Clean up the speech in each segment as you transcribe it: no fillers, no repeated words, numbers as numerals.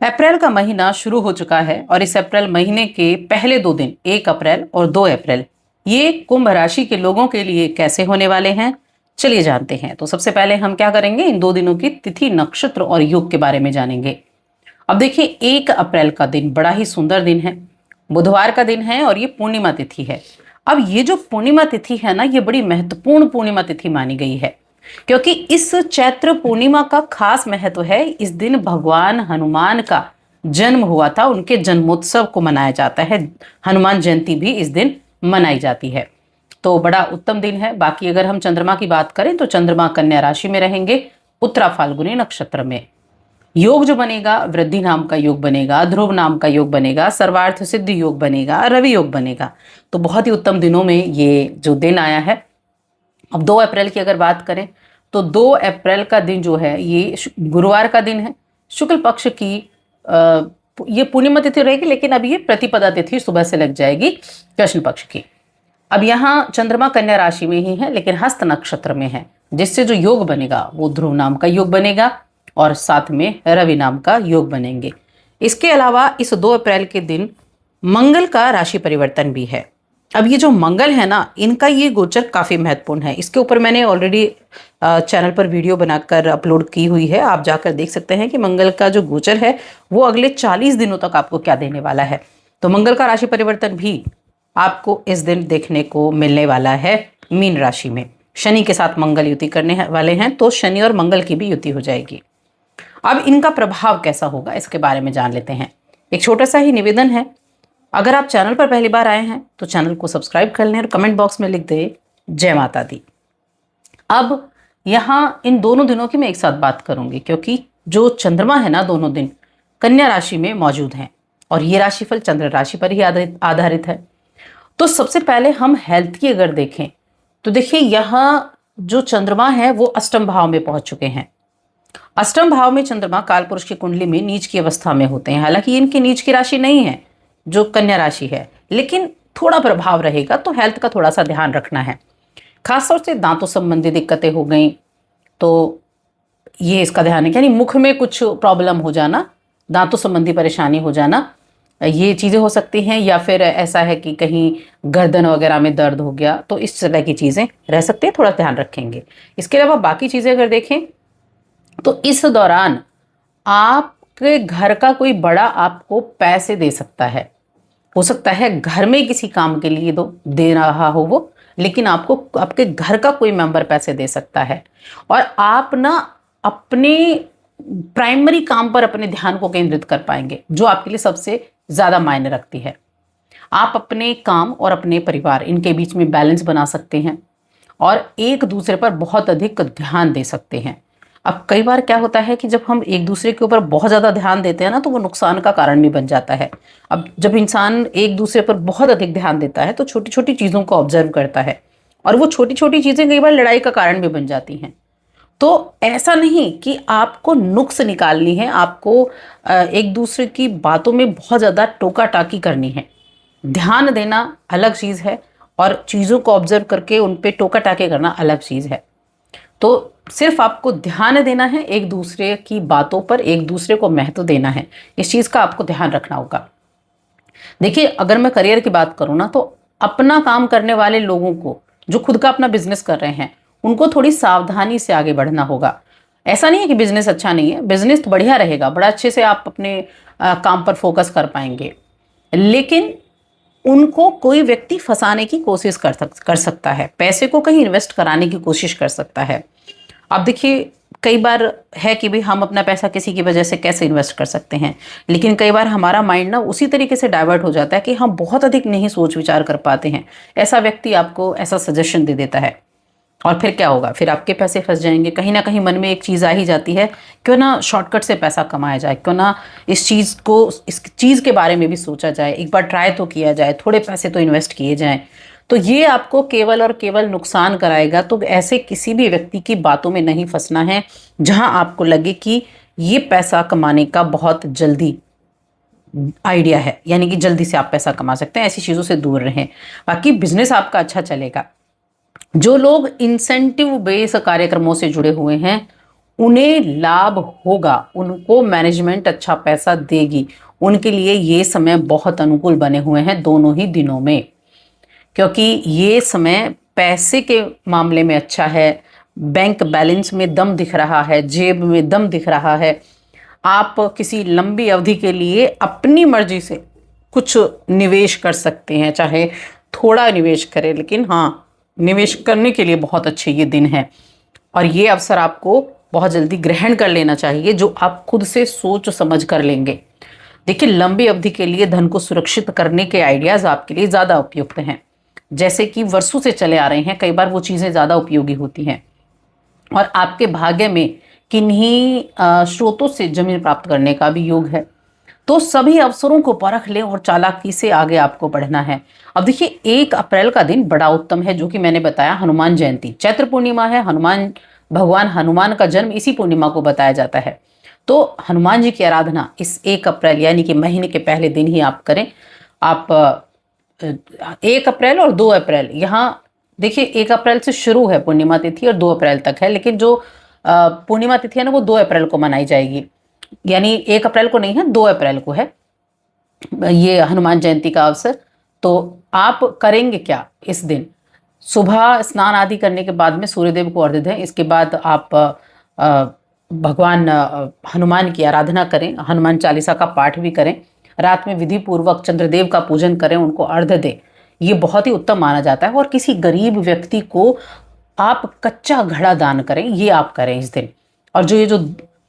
अप्रैल का महीना शुरू हो चुका है और इस अप्रैल महीने के पहले 2 दिन 1 अप्रैल और 2 अप्रैल ये कुंभ राशि के लोगों के लिए कैसे होने वाले हैं, चलिए जानते हैं। तो सबसे पहले हम क्या करेंगे, इन 2 दिनों की तिथि, नक्षत्र और योग के बारे में जानेंगे। अब देखिए, 1 अप्रैल का दिन बड़ा ही सुंदर दिन है, बुधवार का दिन है और ये पूर्णिमा तिथि है। अब ये जो पूर्णिमा तिथि है ना, ये बड़ी महत्वपूर्ण पूर्णिमा तिथि मानी गई है, क्योंकि इस चैत्र पूर्णिमा का खास महत्व है। इस दिन भगवान हनुमान का जन्म हुआ था, उनके जन्मोत्सव को मनाया जाता है। हनुमान जयंती भी इस दिन मनाई जाती है, तो बड़ा उत्तम दिन है। बाकी अगर हम चंद्रमा की बात करें तो चंद्रमा कन्या राशि में रहेंगे, उत्तरा फाल्गुनी नक्षत्र में। योग जो बनेगा, वृद्धि नाम का योग बनेगा, ध्रुव नाम का योग बनेगा, सर्वार्थ सिद्ध योग बनेगा, रवि योग बनेगा। तो बहुत ही उत्तम दिनों में ये जो दिन आया है। अब 2 अप्रैल की अगर बात करें तो 2 अप्रैल का दिन जो है ये गुरुवार का दिन है, शुक्ल पक्ष की ये पूर्णिमा तिथि रहेगी, लेकिन अब ये प्रतिपदा तिथि सुबह से लग जाएगी कृष्ण पक्ष की। अब यहाँ चंद्रमा कन्या राशि में ही है, लेकिन हस्त नक्षत्र में है, जिससे जो योग बनेगा वो ध्रुव नाम का योग बनेगा और साथ में रवि नाम का योग बनेंगे। इसके अलावा इस 2 अप्रैल के दिन मंगल का राशि परिवर्तन भी है। अब ये जो मंगल है ना, इनका ये गोचर काफ़ी महत्वपूर्ण है। इसके ऊपर मैंने ऑलरेडी चैनल पर वीडियो बनाकर अपलोड की हुई है, आप जाकर देख सकते हैं कि मंगल का जो गोचर है वो अगले 40 दिनों तक आपको क्या देने वाला है। तो मंगल का राशि परिवर्तन भी आपको इस दिन देखने को मिलने वाला है। मीन राशि में शनि के साथ मंगल युति करने वाले हैं, तो शनि और मंगल की भी युति हो जाएगी। अब इनका प्रभाव कैसा होगा, इसके बारे में जान लेते हैं। एक छोटा सा ही निवेदन है, अगर आप चैनल पर पहली बार आए हैं तो चैनल को सब्सक्राइब कर लें और कमेंट बॉक्स में लिख दें जय माता दी। अब यहाँ इन दोनों दिनों की मैं एक साथ बात करूंगी, क्योंकि जो चंद्रमा है ना, दोनों दिन कन्या राशि में मौजूद हैं और ये राशिफल चंद्र राशि पर ही आधारित है। तो सबसे पहले हम हेल्थ की अगर देखें तो देखिए, यहाँ जो चंद्रमा है वो अष्टम भाव में पहुंच चुके हैं। अष्टम भाव में चंद्रमा कालपुरुष की कुंडली में नीच की अवस्था में होते हैं। हालांकि इनकी नीच की राशि नहीं है जो कन्या राशि है, लेकिन थोड़ा प्रभाव रहेगा, तो हेल्थ का थोड़ा सा ध्यान रखना है। खासतौर से दांतों संबंधी दिक्कतें हो गई तो ये इसका ध्यान है, यानी मुख में कुछ प्रॉब्लम हो जाना, दांतों संबंधी परेशानी हो जाना, ये चीज़ें हो सकती हैं। या फिर ऐसा है कि कहीं गर्दन वगैरह में दर्द हो गया, तो इस तरह की चीज़ें रह सकती हैं, थोड़ा ध्यान रखेंगे। इसके अलावा बाकी चीज़ें अगर देखें तो इस दौरान आपके घर का कोई बड़ा आपको पैसे दे सकता है। हो सकता है घर में किसी काम के लिए दे रहा हो वो, लेकिन आपको आपके घर का कोई मेंबर पैसे दे सकता है। और आप ना अपने प्राइमरी काम पर अपने ध्यान को केंद्रित कर पाएंगे, जो आपके लिए सबसे ज़्यादा मायने रखती है। आप अपने काम और अपने परिवार, इनके बीच में बैलेंस बना सकते हैं और एक दूसरे पर बहुत अधिक ध्यान दे सकते हैं। अब कई बार क्या होता है कि जब हम एक दूसरे के ऊपर बहुत ज़्यादा ध्यान देते हैं ना, तो वो नुकसान का कारण भी बन जाता है। अब जब इंसान एक दूसरे पर बहुत अधिक ध्यान देता है तो छोटी छोटी चीज़ों को ऑब्जर्व करता है, और वो छोटी छोटी चीज़ें कई बार लड़ाई का कारण भी बन जाती हैं। तो ऐसा नहीं कि आपको नुक्स निकालनी है, आपको एक दूसरे की बातों में बहुत ज़्यादा टोका टाकी करनी है। ध्यान देना अलग चीज़ है और चीज़ों को ऑब्जर्व करके उन पे टोका टाके करना अलग चीज़ है। तो सिर्फ आपको ध्यान देना है, एक दूसरे की बातों पर एक दूसरे को महत्व देना है, इस चीज़ का आपको ध्यान रखना होगा। देखिए, अगर मैं करियर की बात करूँ ना, तो अपना काम करने वाले लोगों को, जो खुद का अपना बिजनेस कर रहे हैं, उनको थोड़ी सावधानी से आगे बढ़ना होगा। ऐसा नहीं है कि बिजनेस अच्छा नहीं है, बिजनेस तो बढ़िया रहेगा, बड़ा अच्छे से आप अपने काम पर फोकस कर पाएंगे, लेकिन उनको कोई व्यक्ति फंसाने की कोशिश कर सकता है, पैसे को कहीं इन्वेस्ट कराने की कोशिश कर सकता है। अब देखिए, कई बार है कि भी हम अपना पैसा किसी की वजह से कैसे इन्वेस्ट कर सकते हैं, लेकिन कई बार हमारा माइंड ना उसी तरीके से डाइवर्ट हो जाता है कि हम बहुत अधिक नहीं सोच विचार कर पाते हैं। ऐसा व्यक्ति आपको ऐसा सजेशन दे देता है और फिर क्या होगा, फिर आपके पैसे फंस जाएंगे। कहीं ना कहीं मन में एक चीज़ आ ही जाती है, क्यों ना शॉर्टकट से पैसा कमाया जाए, क्यों ना इस चीज़ के बारे में भी सोचा जाए, एक बार ट्राई तो किया जाए, थोड़े पैसे तो इन्वेस्ट किए जाएं। तो ये आपको केवल और केवल नुकसान कराएगा। तो ऐसे किसी भी व्यक्ति की बातों में नहीं फंसना है जहां आपको लगे कि ये पैसा कमाने का बहुत जल्दी आइडिया है, यानी कि जल्दी से आप पैसा कमा सकते हैं। ऐसी चीज़ों से दूर रहें, बाकी बिजनेस आपका अच्छा चलेगा। जो लोग इंसेंटिव बेस कार्यक्रमों से जुड़े हुए हैं उन्हें लाभ होगा, उनको मैनेजमेंट अच्छा पैसा देगी, उनके लिए ये समय बहुत अनुकूल बने हुए हैं दोनों ही दिनों में, क्योंकि ये समय पैसे के मामले में अच्छा है। बैंक बैलेंस में दम दिख रहा है, जेब में दम दिख रहा है। आप किसी लंबी अवधि के लिए अपनी मर्जी से कुछ निवेश कर सकते हैं, चाहे थोड़ा निवेश करें, लेकिन हाँ, निवेश करने के लिए बहुत अच्छे ये दिन है। और ये अवसर आपको बहुत जल्दी ग्रहण कर लेना चाहिए, जो आप खुद से सोच समझ कर लेंगे। देखिए, लंबी अवधि के लिए धन को सुरक्षित करने के आइडियाज आपके लिए ज़्यादा उपयुक्त हैं, जैसे कि वर्षों से चले आ रहे हैं, कई बार वो चीज़ें ज़्यादा उपयोगी होती हैं। और आपके भाग्य में किन्हीं स्रोतों से जमीन प्राप्त करने का भी योग है। तो सभी अवसरों को परख लें और चालाकी से आगे आपको बढ़ना है। अब देखिए, 1 अप्रैल का दिन बड़ा उत्तम है, जो कि मैंने बताया, हनुमान जयंती, चैत्र पूर्णिमा है, हनुमान भगवान हनुमान का जन्म इसी पूर्णिमा को बताया जाता है। तो हनुमान जी की आराधना इस 1 अप्रैल यानी कि महीने के पहले दिन ही आप करें। आप 1 अप्रैल और 2 अप्रैल, यहाँ देखिए 1 अप्रैल से शुरू है पूर्णिमा तिथि और 2 अप्रैल तक है, लेकिन जो पूर्णिमा तिथि है ना, वो 2 अप्रैल को मनाई जाएगी, यानी 1 अप्रैल को नहीं है, 2 अप्रैल को है ये हनुमान जयंती का अवसर। तो आप करेंगे क्या इस दिन? सुबह स्नान आदि करने के बाद में सूर्यदेव को अर्घ्य दें। इसके बाद आप भगवान हनुमान की आराधना करें, हनुमान चालीसा का पाठ भी करें। रात में विधि पूर्वक चंद्रदेव का पूजन करें, उनको अर्घ्य दें। ये बहुत ही उत्तम माना जाता है। और किसी गरीब व्यक्ति को आप कच्चा घड़ा दान करें, ये आप करें इस दिन। और ये जो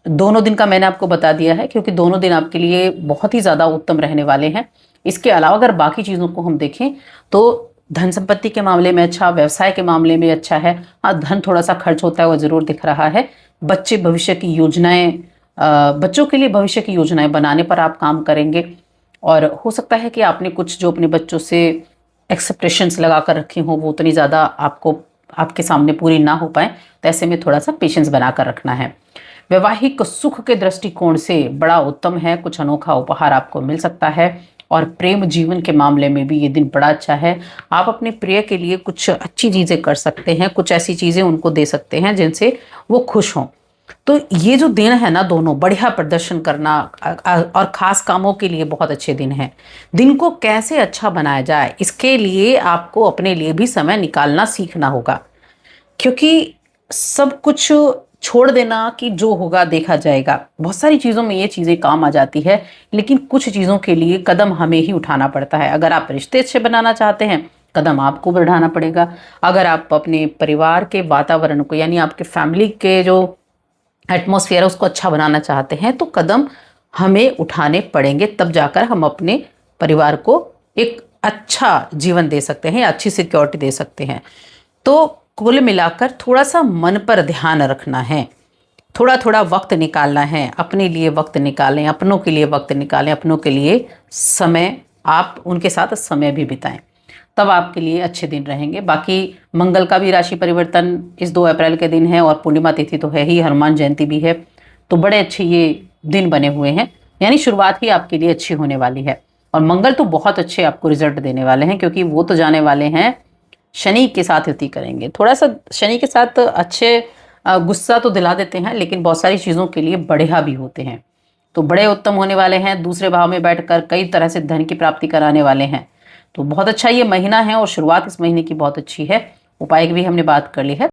दोनों दिन का मैंने आपको बता दिया है, क्योंकि दोनों दिन आपके लिए बहुत ही ज़्यादा उत्तम रहने वाले हैं। इसके अलावा अगर बाकी चीज़ों को हम देखें तो धन संपत्ति के मामले में अच्छा, व्यवसाय के मामले में अच्छा है। हाँ, धन थोड़ा सा खर्च होता है, वो ज़रूर दिख रहा है। बच्चे भविष्य की योजनाएं, बच्चों के लिए भविष्य की योजनाएं बनाने पर आप काम करेंगे। और हो सकता है कि आपने कुछ जो अपने बच्चों से एक्सपेक्टेशंस लगा कर रखी हों, वो उतनी ज़्यादा आपके सामने पूरी ना हो पाए, तो ऐसे में थोड़ा सा पेशेंस बना कर रखना है। वैवाहिक सुख के दृष्टिकोण से बड़ा उत्तम है, कुछ अनोखा उपहार आपको मिल सकता है। और प्रेम जीवन के मामले में भी ये दिन बड़ा अच्छा है। आप अपने प्रिय के लिए कुछ अच्छी चीज़ें कर सकते हैं, कुछ ऐसी चीज़ें उनको दे सकते हैं जिनसे वो खुश हों। तो ये जो दिन है ना, दोनों बढ़िया प्रदर्शन करना और ख़ास कामों के लिए बहुत अच्छे दिन हैं। दिन को कैसे अच्छा बनाया जाए, इसके लिए आपको अपने लिए भी समय निकालना सीखना होगा, क्योंकि सब कुछ छोड़ देना कि जो होगा देखा जाएगा। बहुत सारी चीज़ों में ये चीज़ें काम आ जाती है, लेकिन कुछ चीज़ों के लिए कदम हमें ही उठाना पड़ता है। अगर आप रिश्ते अच्छे बनाना चाहते हैं, कदम आपको बढ़ाना पड़ेगा। अगर आप अपने परिवार के वातावरण को, यानी आपके फैमिली के जो एटमॉस्फेयर है उसको अच्छा बनाना चाहते हैं, तो कदम हमें उठाने पड़ेंगे। तब जाकर हम अपने परिवार को एक अच्छा जीवन दे सकते हैं, अच्छी सिक्योरिटी दे सकते हैं। तो कुल मिलाकर थोड़ा सा मन पर ध्यान रखना है, थोड़ा थोड़ा वक्त निकालना है। अपने लिए वक्त निकालें, अपनों के लिए वक्त निकालें, अपनों के लिए समय, आप उनके साथ समय भी बिताएं, तब आपके लिए अच्छे दिन रहेंगे। बाकी मंगल का भी राशि परिवर्तन इस 2 अप्रैल के दिन है, और पूर्णिमा तिथि तो है ही, हनुमान जयंती भी है। तो बड़े अच्छे ये दिन बने हुए हैं, यानी शुरुआत ही आपके लिए अच्छी होने वाली है। और मंगल तो बहुत अच्छे आपको रिजल्ट देने वाले हैं, क्योंकि वो तो जाने वाले हैं शनि के साथ युति करेंगे। थोड़ा सा शनि के साथ अच्छे गुस्सा तो दिला देते हैं, लेकिन बहुत सारी चीज़ों के लिए बढ़िया भी होते हैं। तो बड़े उत्तम होने वाले हैं। दूसरे भाव में बैठकर कई तरह से धन की प्राप्ति कराने वाले हैं। तो बहुत अच्छा ये महीना है, और शुरुआत इस महीने की बहुत अच्छी है। उपाय की भी हमने बात कर ली है।